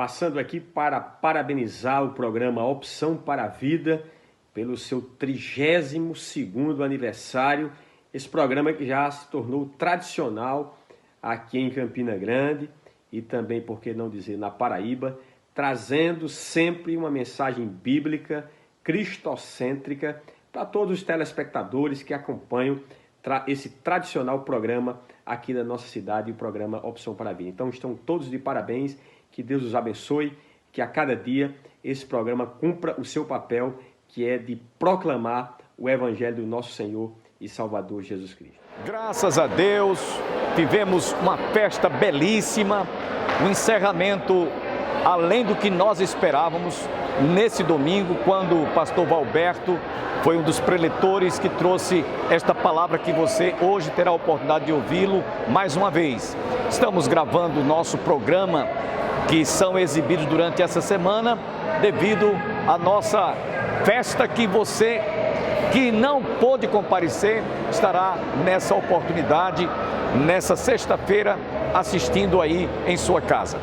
Passando aqui para parabenizar o programa Opção para a Vida pelo seu 32º aniversário. Esse programa que já se tornou tradicional aqui em Campina Grande e também, por que não dizer, na Paraíba, trazendo sempre uma mensagem bíblica, cristocêntrica, para todos os telespectadores que acompanham esse tradicional programa aqui da nossa cidade, o programa Opção para a Vida. Então estão todos de parabéns, que Deus os abençoe, que a cada dia esse programa cumpra o seu papel, que é de proclamar o Evangelho do nosso Senhor e Salvador Jesus Cristo. Graças a Deus, tivemos uma festa belíssima, um encerramento além do que nós esperávamos nesse domingo, quando o pastor Valberto foi um dos preletores que trouxe esta palavra que você hoje terá a oportunidade de ouvi-lo mais uma vez. Estamos gravando o nosso programa, que são exibidos durante essa semana, devido à nossa festa, que você que não pôde comparecer estará nessa oportunidade, nessa sexta-feira, assistindo aí em sua casa.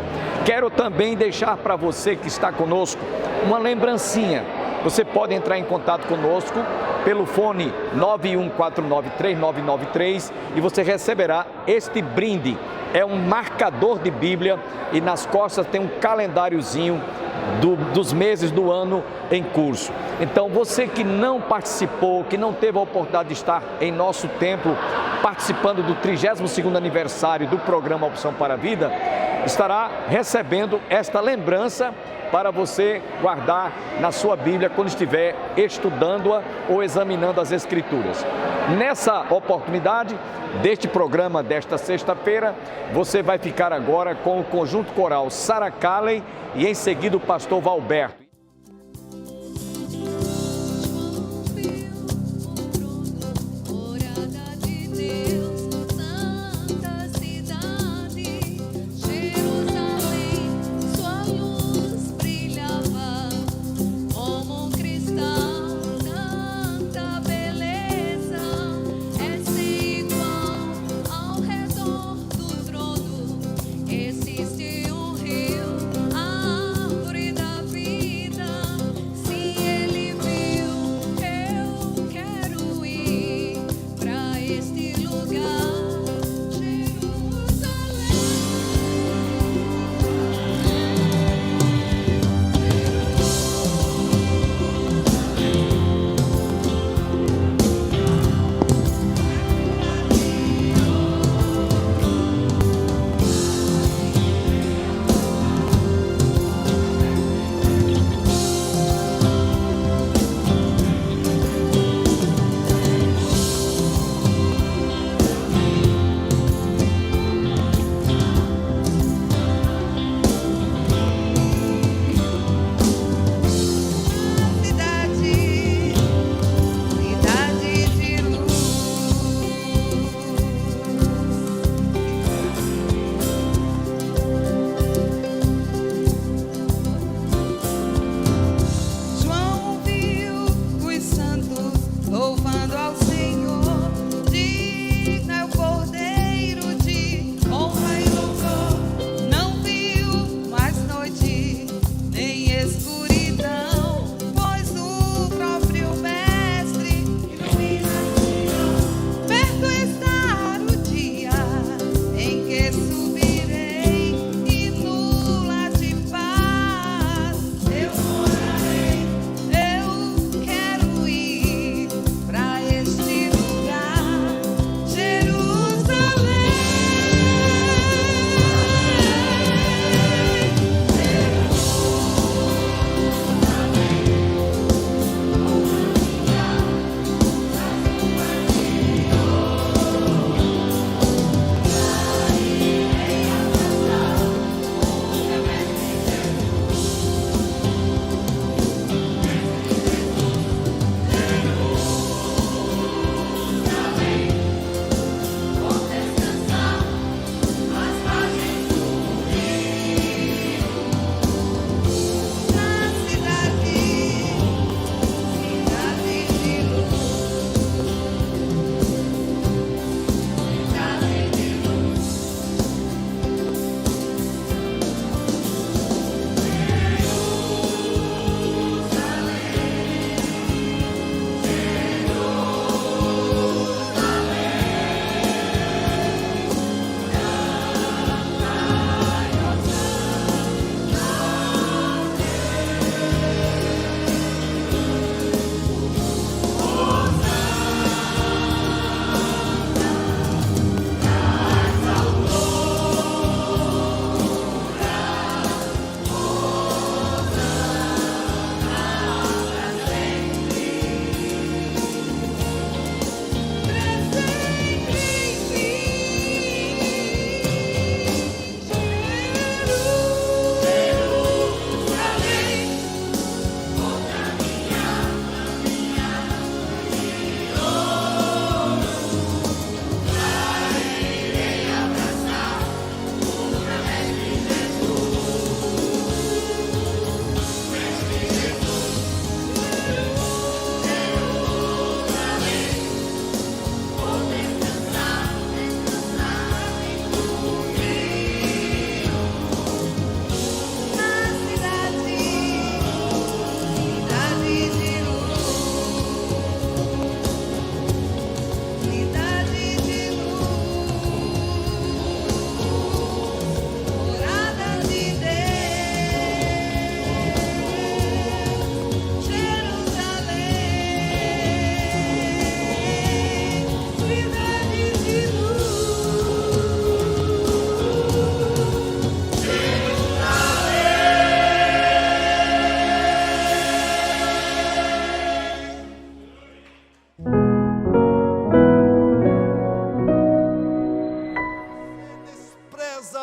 Quero também deixar para você que está conosco uma lembrancinha. Você pode entrar em contato conosco pelo fone 91493993 e você receberá este brinde. É um marcador de Bíblia e nas costas tem um calendáriozinho dos meses do ano em curso. Então você que não participou, que não teve a oportunidade de estar em nosso templo participando do 32º aniversário do programa Opção para a Vida, estará recebendo esta lembrança para você guardar na sua Bíblia quando estiver estudando-a ou examinando as Escrituras. Nessa oportunidade deste programa desta sexta-feira, você vai ficar agora com o conjunto coral Sarah Calley e em seguida o pastor Valberto. Existe um rio, árvore da vida.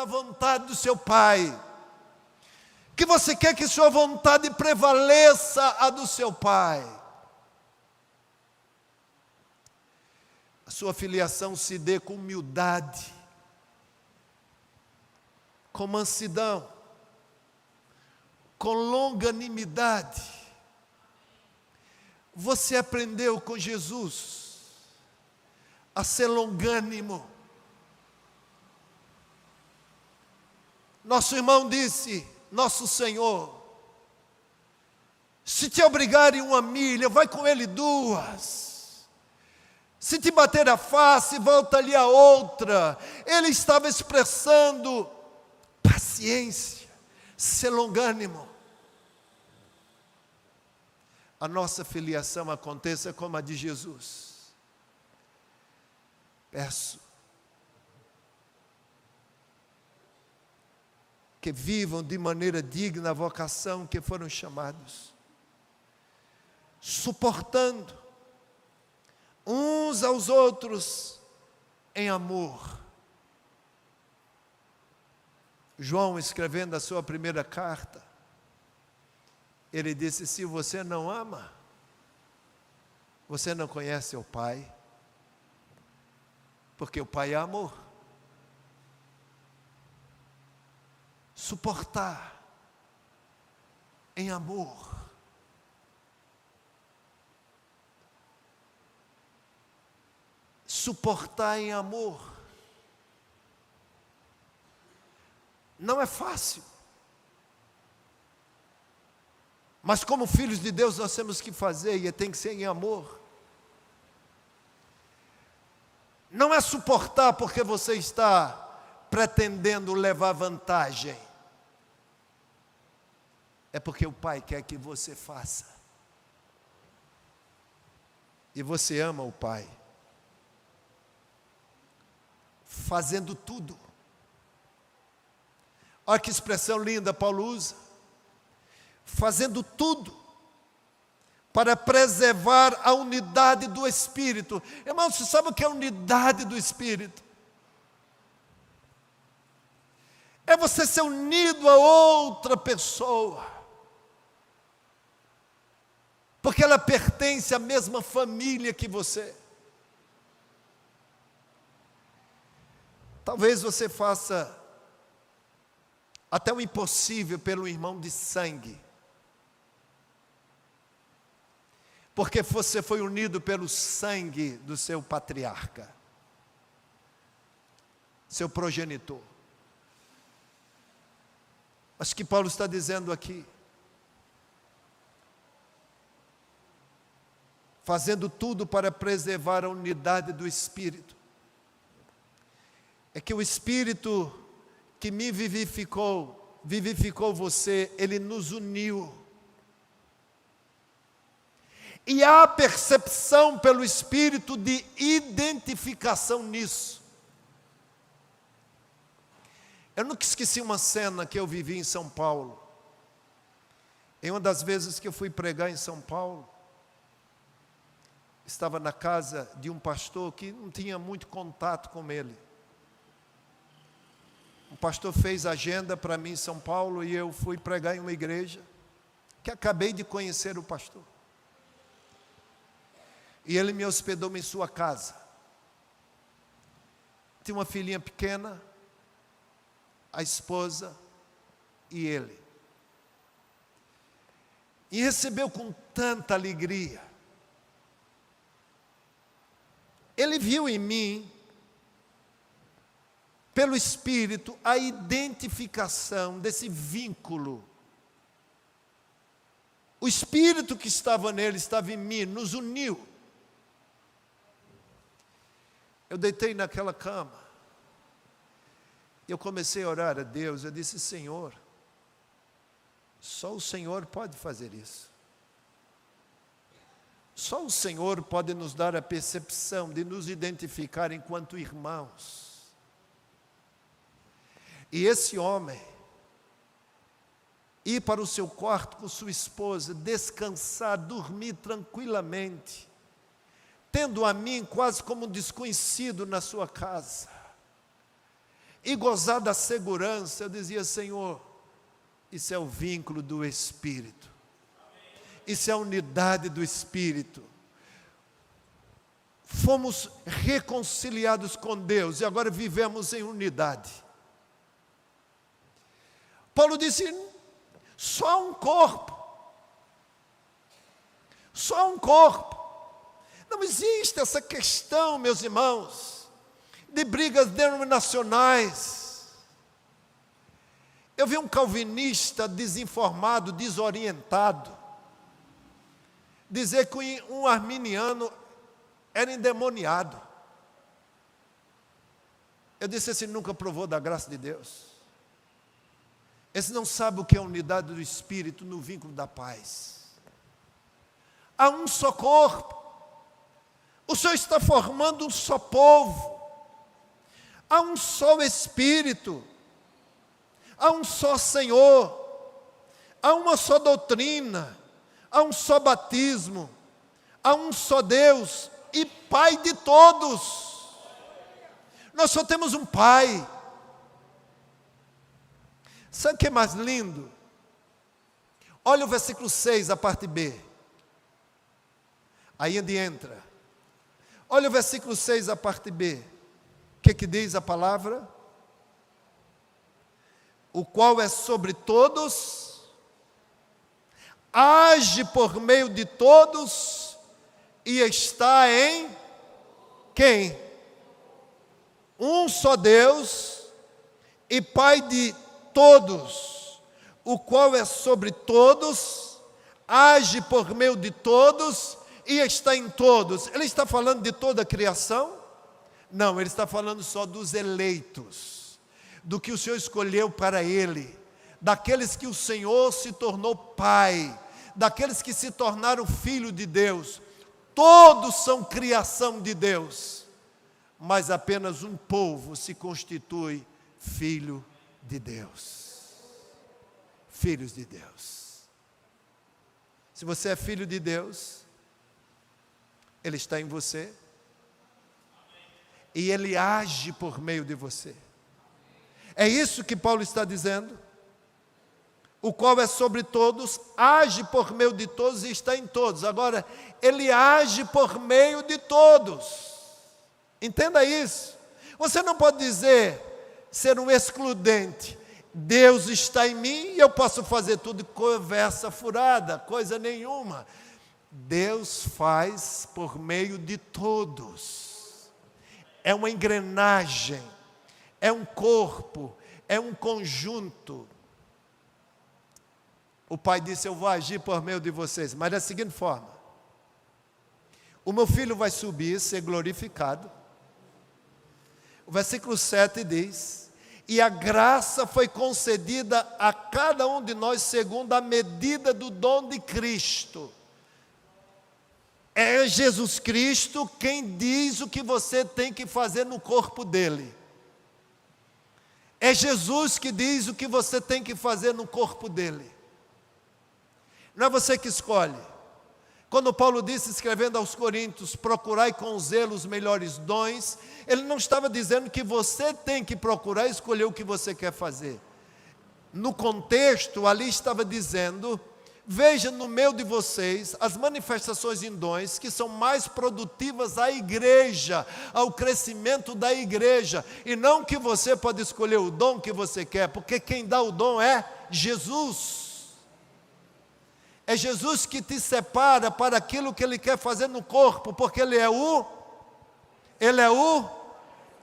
a vontade do seu Pai, que você quer que sua vontade prevaleça a do seu Pai. A sua filiação se dê com humildade, com mansidão, com longanimidade. Você aprendeu com Jesus a ser longânimo. Nosso irmão disse, nosso Senhor, se te obrigarem uma milha, vai com ele 2. Se te bater a face, volta-lhe a outra. Ele estava expressando paciência, ser longânimo. A nossa filiação aconteça como a de Jesus. Peço que vivam de maneira digna a vocação que foram chamados, suportando uns aos outros em amor. João, escrevendo a sua primeira carta, ele disse: se você não ama, você não conhece o Pai, porque o Pai é amor. Suportar em amor. Suportar em amor. Não é fácil. Mas como filhos de Deus nós temos que fazer, e tem que ser em amor. Não é suportar porque você está pretendendo levar vantagem. É porque o Pai quer que você faça. E você ama o Pai. Fazendo tudo. Olha que expressão linda Paulo usa. Fazendo tudo para preservar a unidade do Espírito. Irmão, você sabe o que é a unidade do Espírito? É você ser unido a outra pessoa, porque ela pertence à mesma família que você. Talvez você faça até o impossível pelo irmão de sangue, porque você foi unido pelo sangue do seu patriarca, seu progenitor. Mas que Paulo está dizendo aqui, fazendo tudo para preservar a unidade do Espírito, é que o Espírito que me vivificou você, ele nos uniu. E há percepção pelo Espírito de identificação nisso. Eu nunca esqueci uma cena que eu vivi em São Paulo. Em uma das vezes que eu fui pregar em São Paulo, estava na casa de um pastor que não tinha muito contato com ele. O pastor fez agenda para mim em São Paulo e eu fui pregar em uma igreja que acabei de conhecer o pastor. E ele me hospedou em sua casa. Tinha uma filhinha pequena, a esposa e ele. E recebeu com tanta alegria. Ele viu em mim, pelo Espírito, a identificação desse vínculo. O Espírito que estava nele, estava em mim, nos uniu. Eu deitei naquela cama. Eu comecei a orar a Deus. Eu disse: Senhor, só o Senhor pode fazer isso. Só o Senhor pode nos dar a percepção de nos identificar enquanto irmãos. E esse homem ir para o seu quarto com sua esposa, descansar, dormir tranquilamente, tendo a mim quase como um desconhecido na sua casa, e gozar da segurança, eu dizia: Senhor, isso é o vínculo do Espírito, isso é a unidade do Espírito. Fomos reconciliados com Deus e agora vivemos em unidade. Paulo disse: só um corpo, só um corpo. Não existe essa questão, meus irmãos, de brigas denominacionais. Eu vi um calvinista desinformado, desorientado, dizer que um arminiano era endemoniado. Eu disse: esse nunca provou da graça de Deus. Esse não sabe o que é a unidade do Espírito no vínculo da paz. Há um só corpo. O Senhor está formando um só povo. Há um só Espírito. Há um só Senhor. Há uma só doutrina. Há um só batismo. Há um só Deus e Pai de todos. Nós só temos um Pai. Sabe o que é mais lindo? Olha o versículo 6, a parte B. Aí onde entra. Olha o versículo 6, a parte B. O que diz a palavra? O qual é sobre todos, age por meio de todos e está em quem? Um só Deus e Pai de todos, o qual é sobre todos, age por meio de todos e está em todos. Ele está falando de toda a criação? Não, ele está falando só dos eleitos, do que o Senhor escolheu para ele, daqueles que o Senhor se tornou Pai, daqueles que se tornaram filho de Deus. Todos são criação de Deus, mas apenas um povo se constitui filho de Deus. Filhos de Deus. Se você é filho de Deus, Ele está em você e Ele age por meio de você. É isso que Paulo está dizendo. O qual é sobre todos, age por meio de todos e está em todos. Agora, Ele age por meio de todos. Entenda isso. Você não pode dizer, ser um excludente: Deus está em mim e eu posso fazer tudo. Conversa furada, coisa nenhuma. Deus faz por meio de todos. É uma engrenagem, é um corpo, é um conjunto. O Pai disse: eu vou agir por meio de vocês, mas da seguinte forma: o meu filho vai subir, ser glorificado. O versículo 7 diz: e a graça foi concedida a cada um de nós segundo a medida do dom de Cristo. É Jesus Cristo quem diz o que você tem que fazer no corpo dele. É Jesus que diz o que você tem que fazer no corpo dele. Não é você que escolhe. Quando Paulo disse, escrevendo aos Coríntios: procurai com zelo os melhores dons, ele não estava dizendo que você tem que procurar e escolher o que você quer fazer. No contexto, ali estava dizendo: veja no meio de vocês as manifestações em dons que são mais produtivas à igreja, ao crescimento da igreja, e não que você pode escolher o dom que você quer, porque quem dá o dom é Jesus. É Jesus que te separa para aquilo que Ele quer fazer no corpo, porque Ele é o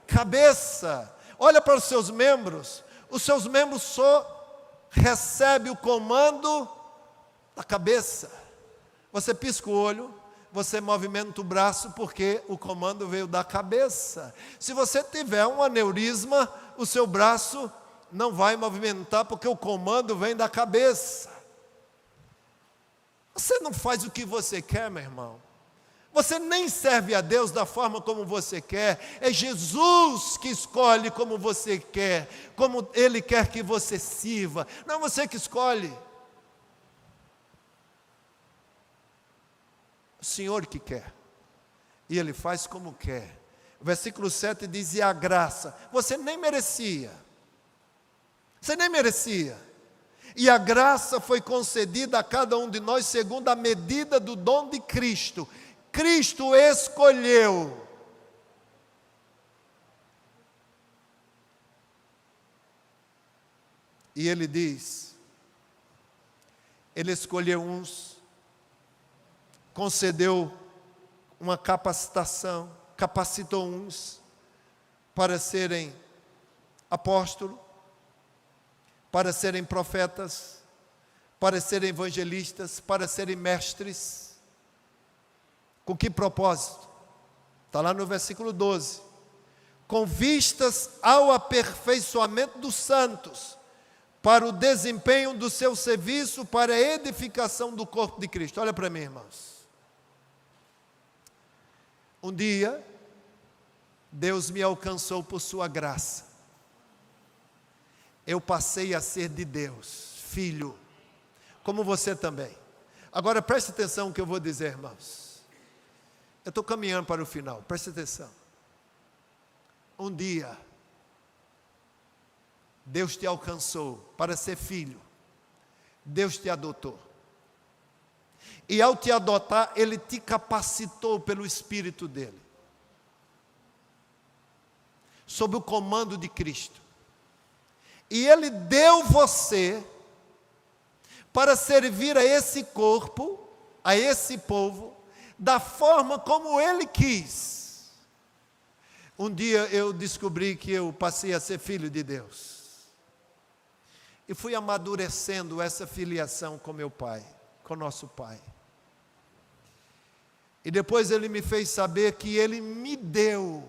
cabeça. Olha para os seus membros só recebem o comando da cabeça. Você pisca o olho, você movimenta o braço, porque o comando veio da cabeça. Se você tiver um aneurisma, o seu braço não vai movimentar, porque o comando vem da cabeça. Você não faz o que você quer, meu irmão. Você nem serve a Deus da forma como você quer. É Jesus que escolhe como você quer, como Ele quer que você sirva. Não é você que escolhe. O Senhor que quer. E Ele faz como quer. O versículo 7 diz: e a graça. Você nem merecia. Você nem merecia. E a graça foi concedida a cada um de nós segundo a medida do dom de Cristo. Cristo escolheu. E ele diz, ele escolheu uns, concedeu uma capacitação, capacitou uns para serem apóstolos, para serem profetas, para serem evangelistas, para serem mestres. Com que propósito? Está lá no versículo 12. Com vistas ao aperfeiçoamento dos santos, para o desempenho do seu serviço, para a edificação do corpo de Cristo. Olha para mim, irmãos. Um dia, Deus me alcançou por sua graça. Eu passei a ser de Deus, filho, como você também. Agora preste atenção no que eu vou dizer, irmãos. Eu estou caminhando para o final, preste atenção. Um dia, Deus te alcançou para ser filho. Deus te adotou. E ao te adotar, Ele te capacitou pelo Espírito dEle. Sob o comando de Cristo. E Ele deu você para servir a esse corpo, a esse povo, da forma como Ele quis. Um dia eu descobri que eu passei a ser filho de Deus. E fui amadurecendo essa filiação com meu pai, com nosso pai. E depois Ele me fez saber que Ele me deu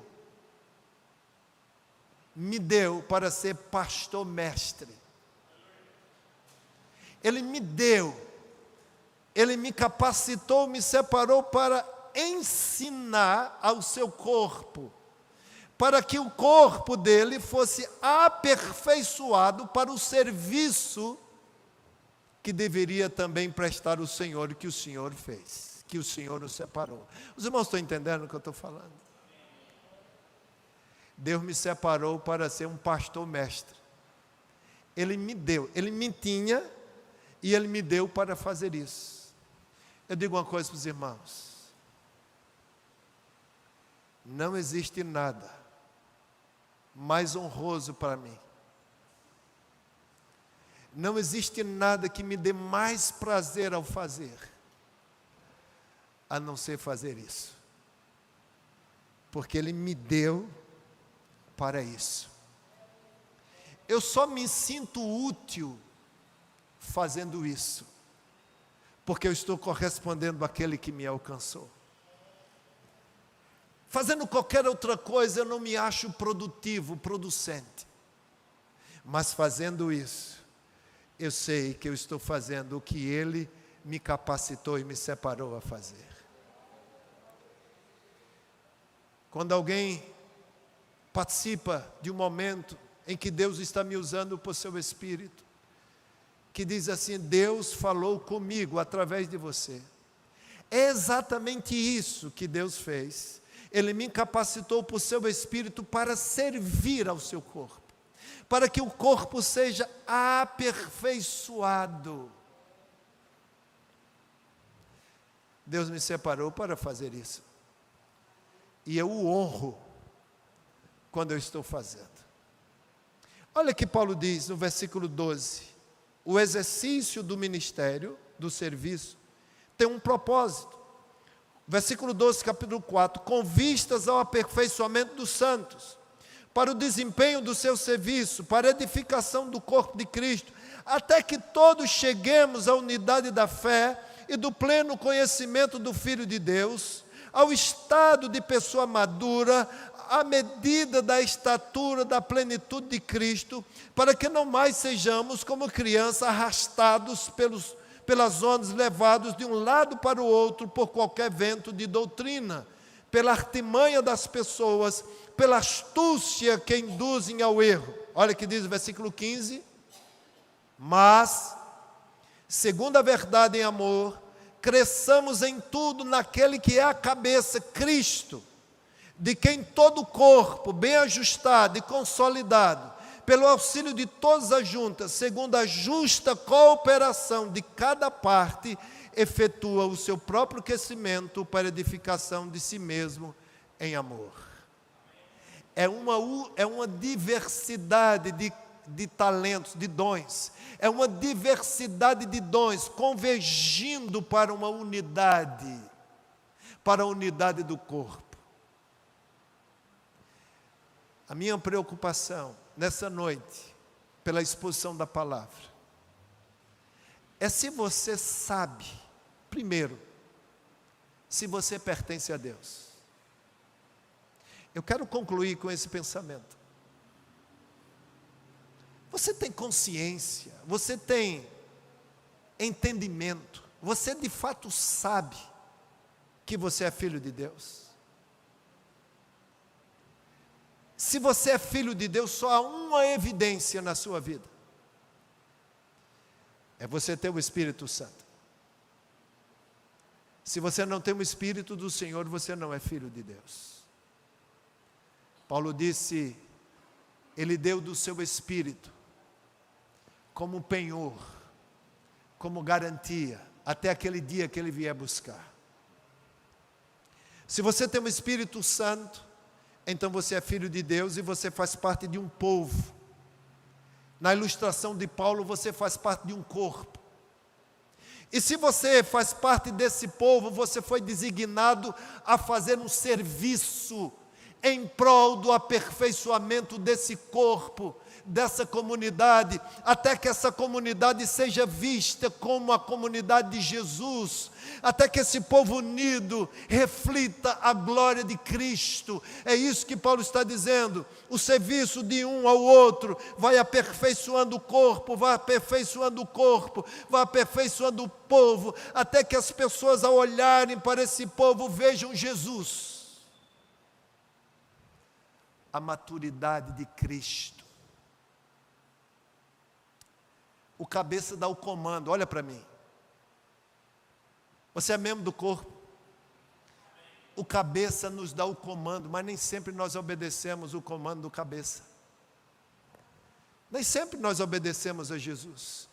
para ser pastor mestre. Ele me deu, Ele me capacitou, me separou para ensinar ao seu corpo, para que o corpo dele fosse aperfeiçoado para o serviço que deveria também prestar o Senhor, que o Senhor fez, que o Senhor nos separou. Os irmãos estão entendendo o que eu estou falando? Deus me separou para ser um pastor mestre. Ele me deu, Ele me tinha e Ele me deu para fazer isso. Eu digo uma coisa para os irmãos. Não existe nada mais honroso para mim. Não existe nada que me dê mais prazer ao fazer, a não ser fazer isso. Porque Ele me deu para isso. Eu só me sinto útil fazendo isso, porque eu estou correspondendo àquele que me alcançou. Fazendo qualquer outra coisa eu não me acho produtivo, producente. Mas fazendo isso, eu sei que eu estou fazendo o que Ele me capacitou e me separou a fazer. Quando alguém participa de um momento em que Deus está me usando por seu Espírito, que diz assim: Deus falou comigo através de você. É exatamente isso que Deus fez. Ele me capacitou por seu Espírito para servir ao seu corpo, para que o corpo seja aperfeiçoado. Deus me separou para fazer isso. E eu o honro quando eu estou fazendo. Olha que Paulo diz no versículo 12: o exercício do ministério, do serviço, tem um propósito. Versículo 12, capítulo 4: com vistas ao aperfeiçoamento dos santos, para o desempenho do seu serviço, para a edificação do corpo de Cristo, até que todos cheguemos à unidade da fé e do pleno conhecimento do Filho de Deus, ao estado de pessoa madura, à medida da estatura da plenitude de Cristo, para que não mais sejamos como crianças arrastados pelas ondas, levados de um lado para o outro por qualquer vento de doutrina, pela artimanha das pessoas, pela astúcia que induzem ao erro. Olha o que diz o versículo 15: mas, segundo a verdade em amor, cresçamos em tudo naquele que é a cabeça, Cristo. de quem todo o corpo, bem ajustado e consolidado, pelo auxílio de todas as juntas, segundo a justa cooperação de cada parte, efetua o seu próprio crescimento para edificação de si mesmo em amor. É uma diversidade de talentos, de dons. É uma diversidade de dons convergindo para uma unidade, para a unidade do corpo. A minha preocupação nessa noite, pela exposição da palavra, é se você sabe, primeiro, se você pertence a Deus. Eu quero concluir com esse pensamento. Você tem consciência, você tem entendimento, você de fato sabe que você é filho de Deus? Se você é filho de Deus, só há uma evidência na sua vida: é você ter o Espírito Santo. Se você não tem o Espírito do Senhor, você não é filho de Deus. Paulo disse, ele deu do seu Espírito como penhor, como garantia, até aquele dia que ele vier buscar. Se você tem o Espírito Santo, então você é filho de Deus e você faz parte de um povo. Na ilustração de Paulo, você faz parte de um corpo. E se você faz parte desse povo, você foi designado a fazer um serviço em prol do aperfeiçoamento desse corpo, dessa comunidade, até que essa comunidade seja vista como a comunidade de Jesus, até que esse povo unido reflita a glória de Cristo. É isso que Paulo está dizendo. O serviço de um ao outro vai aperfeiçoando o corpo, vai aperfeiçoando o corpo, vai aperfeiçoando o povo, até que as pessoas, ao olharem para esse povo, vejam Jesus. A maturidade de Cristo. O cabeça dá o comando, olha para mim. Você é membro do corpo. O cabeça nos dá o comando, mas nem sempre nós obedecemos o comando do cabeça. Nem sempre nós obedecemos a Jesus.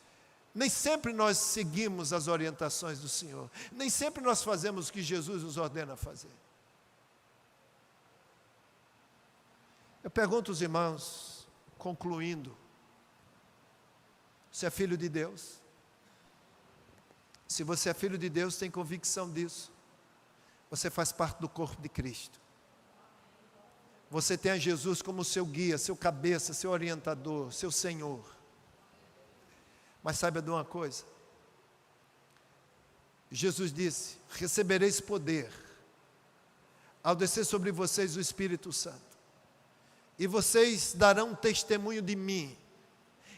Nem sempre nós seguimos as orientações do Senhor. Nem sempre nós fazemos o que Jesus nos ordena fazer. Eu pergunto aos irmãos, concluindo, você é filho de Deus? Se você é filho de Deus, tem convicção disso. Você faz parte do corpo de Cristo. Você tem a Jesus como seu guia, seu cabeça, seu orientador, seu Senhor. Mas saiba de uma coisa. Jesus disse, recebereis poder ao descer sobre vocês o Espírito Santo. E vocês darão testemunho de mim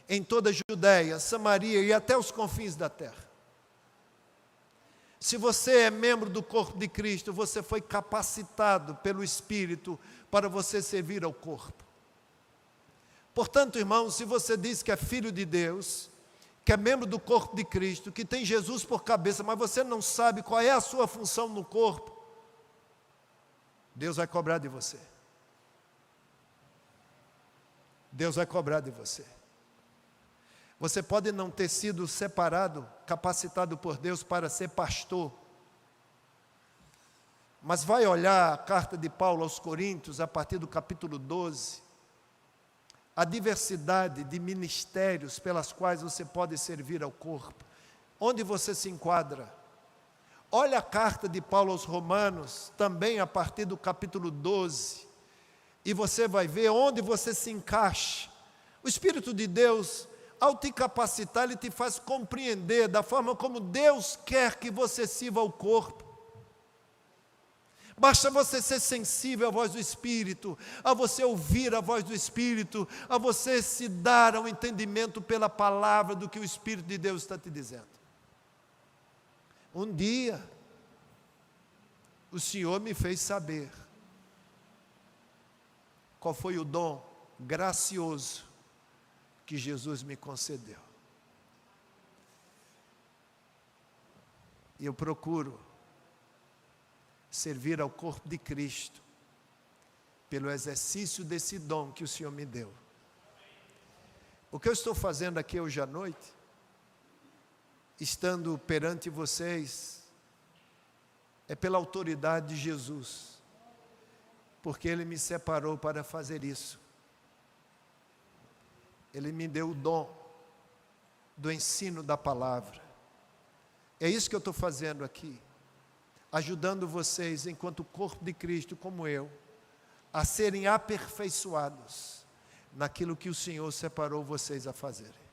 em toda a Judéia, Samaria e até os confins da terra. Se você é membro do corpo de Cristo, você foi capacitado pelo Espírito para você servir ao corpo. Portanto, irmãos, se você diz que é filho de Deus, que é membro do corpo de Cristo, que tem Jesus por cabeça, mas você não sabe qual é a sua função no corpo, Deus vai cobrar de você. Deus vai cobrar de você. Você pode não ter sido separado, capacitado por Deus para ser pastor, mas vai olhar a carta de Paulo aos Coríntios, a partir do capítulo 12, a diversidade de ministérios pelas quais você pode servir ao corpo, onde você se enquadra. Olha a carta de Paulo aos Romanos, também a partir do capítulo 12, e você vai ver onde você se encaixa. O Espírito de Deus, ao te capacitar, Ele te faz compreender da forma como Deus quer que você sirva ao corpo. Basta você ser sensível à voz do Espírito, a você ouvir a voz do Espírito, a você se dar ao entendimento pela palavra do que o Espírito de Deus está te dizendo. Um dia, o Senhor me fez saber qual foi o dom gracioso que Jesus me concedeu. E eu procuro servir ao corpo de Cristo pelo exercício desse dom que o Senhor me deu. O que eu estou fazendo aqui hoje à noite, estando perante vocês, é pela autoridade de Jesus, porque Ele me separou para fazer isso. Ele me deu o dom do ensino da palavra. É isso que eu estou fazendo aqui, ajudando vocês, enquanto corpo de Cristo, como eu, a serem aperfeiçoados naquilo que o Senhor separou vocês a fazerem.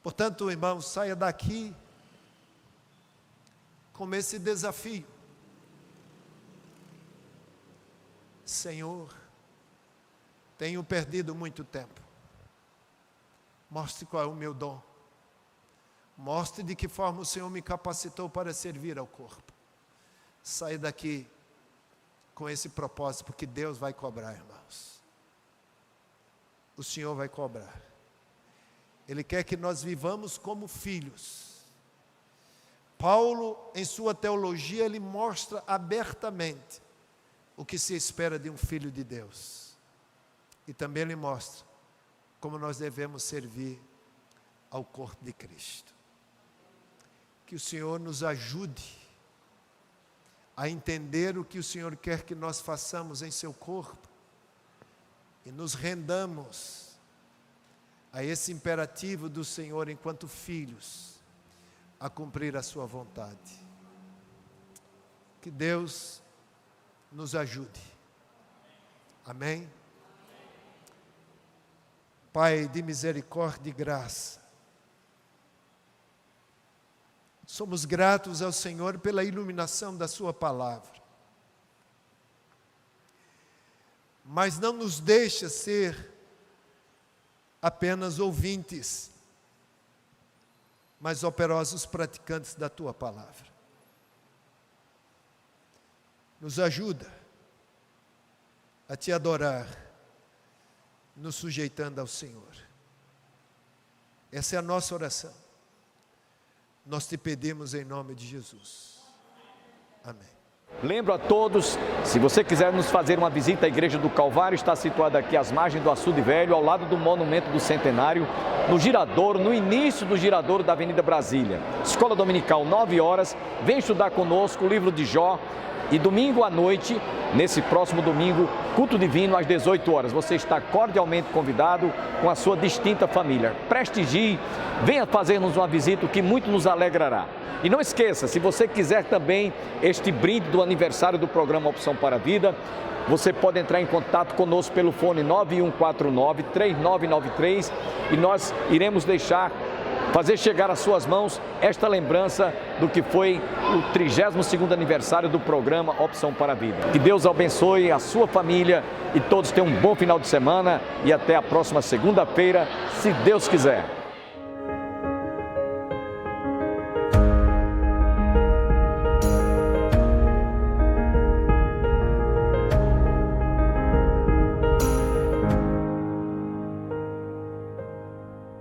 Portanto, irmãos, saia daqui com esse desafio. Senhor, tenho perdido muito tempo. Mostre qual é o meu dom. Mostre de que forma o Senhor me capacitou para servir ao corpo. Saia daqui com esse propósito, porque Deus vai cobrar, irmãos. O Senhor vai cobrar. Ele quer que nós vivamos como filhos. Paulo, em sua teologia, ele mostra abertamente o que se espera de um filho de Deus. E também ele mostra como nós devemos servir ao corpo de Cristo. Que o Senhor nos ajude a entender o que o Senhor quer que nós façamos em seu corpo e nos rendamos a esse imperativo do Senhor enquanto filhos, a cumprir a sua vontade. Que Deus nos ajude. Amém? Pai de misericórdia e graça, somos gratos ao Senhor pela iluminação da sua palavra. Mas não nos deixa ser apenas ouvintes, mas operosos praticantes da tua palavra. Nos ajuda a te adorar, nos sujeitando ao Senhor. Essa é a nossa oração. Nós te pedimos em nome de Jesus. Amém. Lembro a todos, se você quiser nos fazer uma visita à Igreja do Calvário, está situada aqui às margens do Açude Velho, ao lado do Monumento do Centenário, no Giradouro, no início do Giradouro da Avenida Brasília. Escola Dominical, 9 horas, vem estudar conosco o livro de Jó. E domingo à noite, nesse próximo domingo, culto divino às 18 horas. Você está cordialmente convidado com a sua distinta família. Prestigie, venha fazer-nos uma visita, o que muito nos alegrará. E não esqueça, se você quiser também este brinde do aniversário do programa Opção para a Vida, você pode entrar em contato conosco pelo fone 9149-3993 e nós iremos fazer chegar às suas mãos esta lembrança do que foi o 32º aniversário do programa Opção para a Vida. Que Deus abençoe a sua família e todos tenham um bom final de semana e até a próxima segunda-feira, se Deus quiser.